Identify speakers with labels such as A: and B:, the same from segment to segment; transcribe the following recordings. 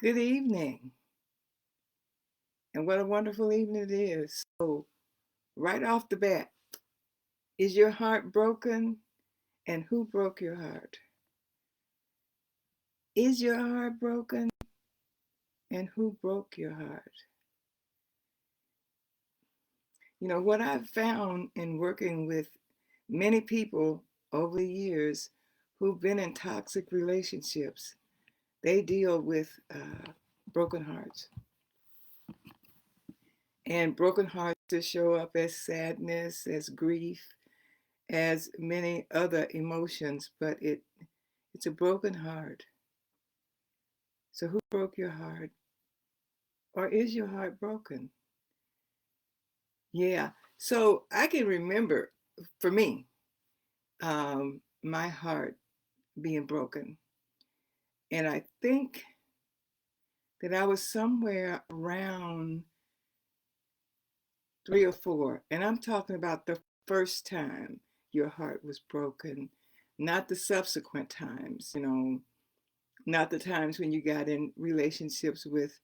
A: Good evening, and what a wonderful evening it is. So, right off the bat, is your heart broken? And who broke your heart? Is your heart broken? And who broke your heart? You know, what I've found in working with many people over the years who've been in toxic relationships, they deal with broken hearts. And broken hearts to show up as sadness, as grief, as many other emotions, but it's a broken heart. So who broke your heart? Or is your heart broken? Yeah. So I can remember for me, my heart being broken. And I think that I was somewhere around 3 or 4. And I'm talking about the first time your heart was broken, not the subsequent times, not the times when you got in relationships with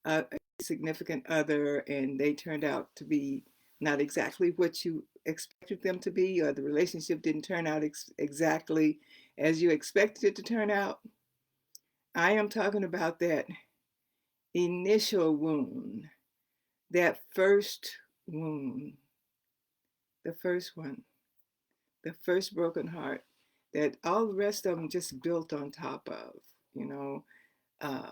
A: a significant other and they turned out to be not exactly what you expected them to be, or the relationship didn't turn out exactly as you expected it to turn out. I am talking about that initial wound, that first wound, the first one, the first broken heart that all the rest of them just built on top of, you know, uh,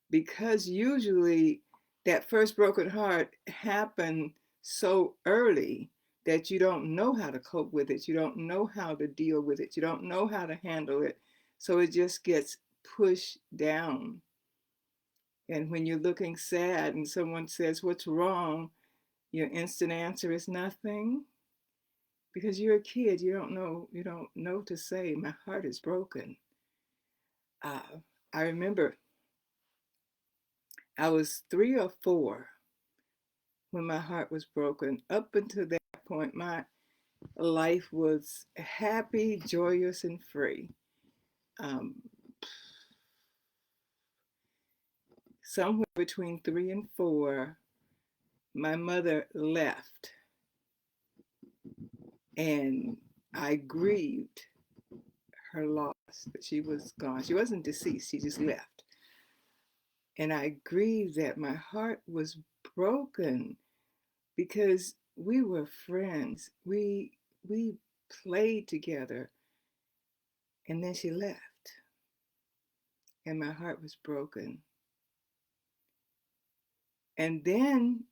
A: because usually that first broken heart happened so early that you don't know how to cope with it. You don't know how to deal with it. You don't know how to handle it. So it just gets pushed down. And when you're looking sad and someone says, "What's wrong?" your instant answer is nothing, because you're a kid. You don't know to say, "My heart is broken." I remember I was 3 or 4 when my heart was broken. Up until that point, my life was happy, joyous, and free. Um, Somewhere between 3 and 4, my mother left, and I grieved her loss that she was gone. She wasn't deceased, she just left. And I grieved that my heart was broken because we were friends. We played together, and then she left, and my heart was broken. And then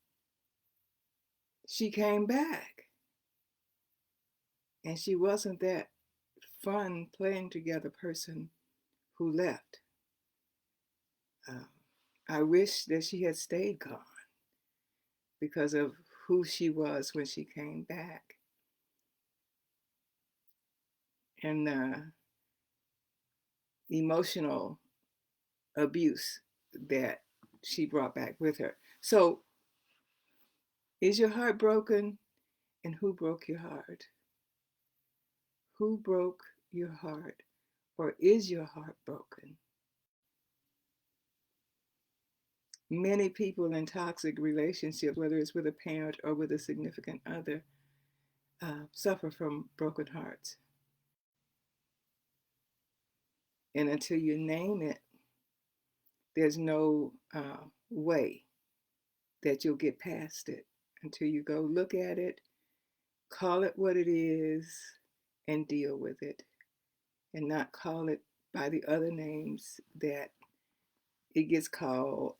A: she came back, and she wasn't that fun playing together person who left. Uh, I wish that she had stayed gone because of who she was when she came back, and emotional abuse that she brought back with her. So, is your heart broken? And who broke your heart? Who broke your heart? Or is your heart broken? Many people in toxic relationships, whether it's with a parent or with a significant other, suffer from broken hearts. And until you name it, there's no way that you'll get past it until you go look at it, call it what it is, and deal with it, and not call it by the other names that it gets called.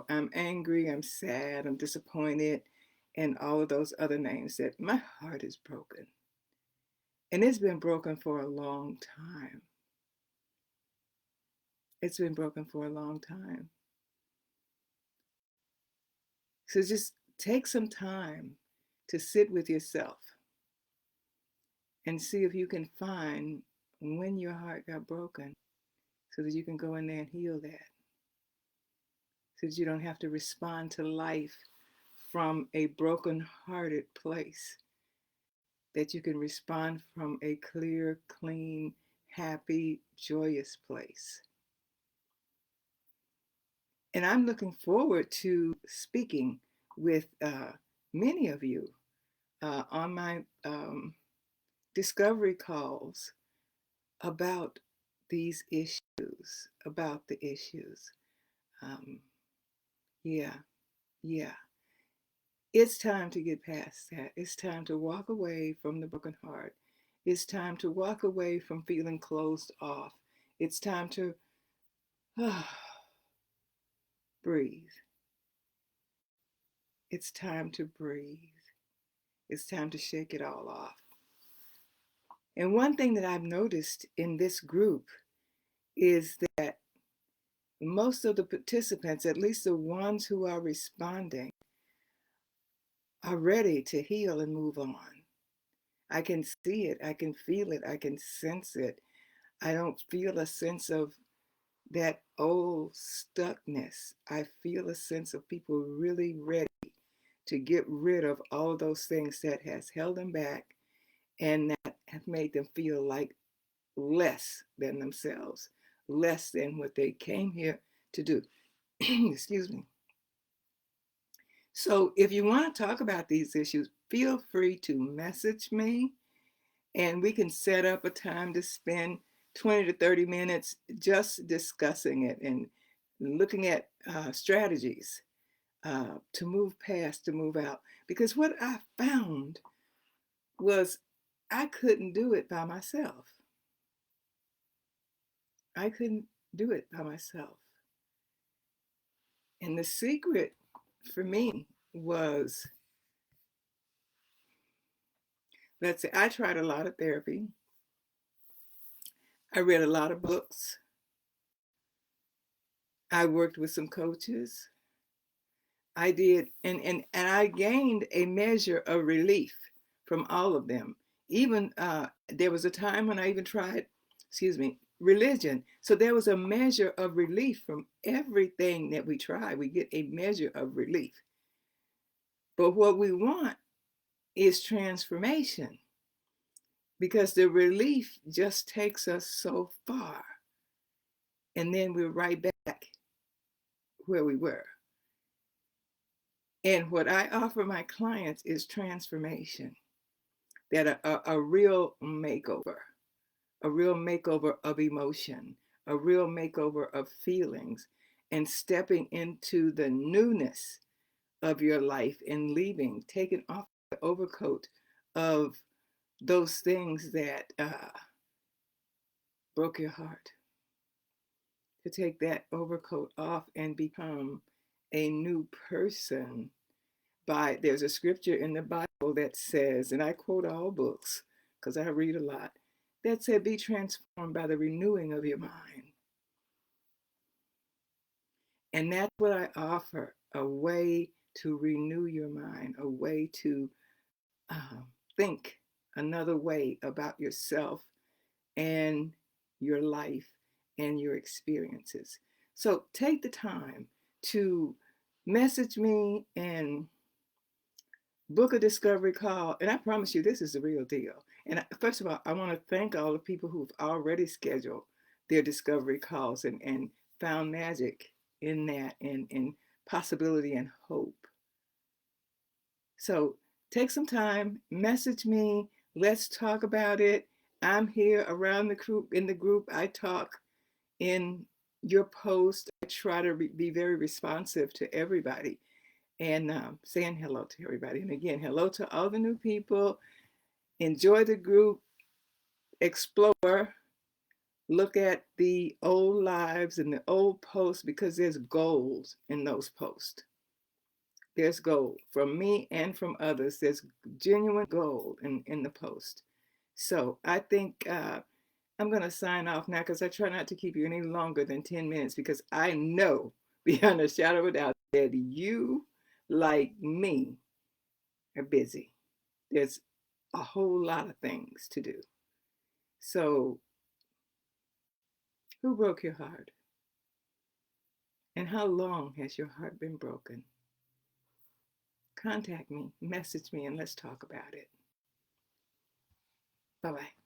A: I'm angry, I'm sad, I'm disappointed, and all of those other names. That my heart is broken. And it's been broken for a long time. It's been broken for a long time. So just take some time to sit with yourself and see if you can find when your heart got broken, so that you can go in there and heal that, so that you don't have to respond to life from a broken-hearted place, that you can respond from a clear, clean, happy, joyous place. And I'm looking forward to speaking with many of you on my discovery calls about these issues, about the issues. Um, yeah, yeah. It's time to get past that. It's time to walk away from the broken heart. It's time to walk away from feeling closed off. It's time to breathe. It's time to breathe. It's time to shake it all off. And one thing that I've noticed in this group is that most of the participants, at least the ones who are responding, are ready to heal and move on. I can see it, I can feel it, I can sense it. I don't feel a sense of that old stuckness. I feel a sense of people really ready to get rid of all of those things that has held them back and that have made them feel like less than themselves, less than what they came here to do. Excuse me. So if you want to talk about these issues, feel free to message me and we can set up a time to spend 20 to 30 minutes just discussing it and looking at strategies to move past, to move out. Because what I found was I couldn't do it by myself. I couldn't do it by myself. And the secret for me was, let's say, I tried a lot of therapy. I read a lot of books. I worked with some coaches. I did, and I gained a measure of relief from all of them. Even there was a time when I even tried, excuse me, religion. So there was a measure of relief from everything that we try. We get a measure of relief. But what we want is transformation because the relief just takes us so far. And then we're right back where we were. And what I offer my clients is transformation, that a real makeover of emotion, a real makeover of feelings, and stepping into the newness of your life and leaving, taking off the overcoat of those things that broke your heart, to take that overcoat off and become a new person. There's a scripture in the Bible that says, and I quote all books because I read a lot, that said, be transformed by the renewing of your mind. And that's what I offer, a way to renew your mind, a way to think another way about yourself and your life and your experiences. So take the time to message me and book a discovery call. And I promise you, this is the real deal. And first of all, I want to thank all the people who've already scheduled their discovery calls and found magic in that and possibility and hope. So take some time, message me, let's talk about it. I'm here around the group. In the group, I talk in your post. I try to be very responsive to everybody and saying hello to everybody. And again, hello to all the new people. Enjoy the group, explore, look at the old lives and the old posts because there's gold in those posts. There's gold from me and from others. There's genuine gold in the post. So I think I'm going to sign off now because I try not to keep you any longer than 10 minutes because I know beyond a shadow of a doubt that you, like me, are busy. There's a whole lot of things to do. So who broke your heart? And how long has your heart been broken? Contact me, message me, and let's talk about it. Bye-bye.